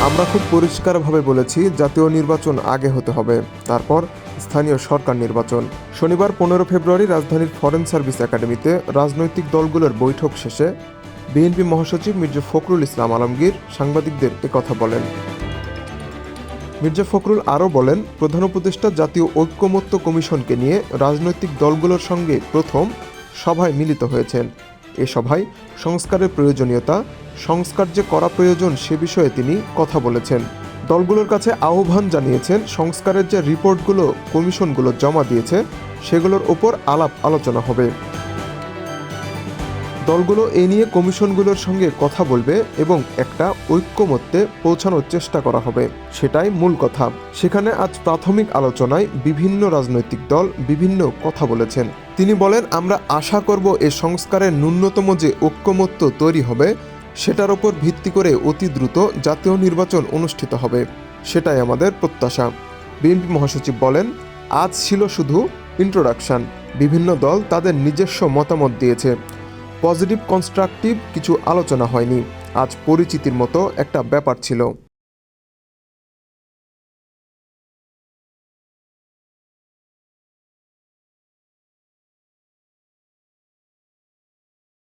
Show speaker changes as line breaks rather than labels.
আমরা খুব পরিষ্কারভাবে বলেছি জাতীয় নির্বাচন আগে হতে হবে, তারপর স্থানীয় সরকার নির্বাচন। শনিবার 15 ফেব্রুয়ারি রাজধানীর ফরেন সার্ভিস একাডেমিতে রাজনৈতিক দলগুলোর বৈঠক শেষে বিএনপি মহাসচিব মির্জা ফখরুল ইসলাম আলমগীর সাংবাদিকদের একথা বলেন। মির্জা ফখরুল আরও বলেন, প্রধান উপদেষ্টা জাতীয় ঐক্যমত্য কমিশনকে নিয়ে রাজনৈতিক দলগুলোর সঙ্গে প্রথম সভায় মিলিত হয়েছেন। এ সভায় সংস্কারের প্রয়োজনীয়তা, সংস্কার যে করা প্রয়োজন সে বিষয়ে তিনি কথা বলেছেন। দলগুলোর কাছে আহ্বান জানিয়েছেন সংস্কারের যে রিপোর্টগুলো কমিশনগুলো জমা দিয়েছে সেগুলোর ওপর আলাপ আলোচনা হবে। দলগুলো এ নিয়ে কমিশনগুলোর সঙ্গে কথা বলবে এবং একটা ঐক্যমত্যে পৌঁছানোর চেষ্টা করা হবে, সেটাই মূল কথা। সেখানে আজ প্রাথমিক আলোচনায় বিভিন্ন রাজনৈতিক দল বিভিন্ন কথা বলেছেন। তিনি বলেন, আমরা আশা করব এ সংস্কারের ন্যূনতম যে ঐক্যমত্য তৈরি হবে সেটার ওপর ভিত্তি করে অতি দ্রুত জাতীয় নির্বাচন অনুষ্ঠিত হবে, সেটাই আমাদের প্রত্যাশা। বিএনপি মহাসচিব বলেন, আজ ছিল শুধু ইন্ট্রোডাকশন। বিভিন্ন দল তাদের নিজস্ব মতামত দিয়েছে, পজিটিভ কনস্ট্রাকটিভ কিছু আলোচনা হয়নি। আজ পরিচিতির মতো একটা ব্যাপার ছিল।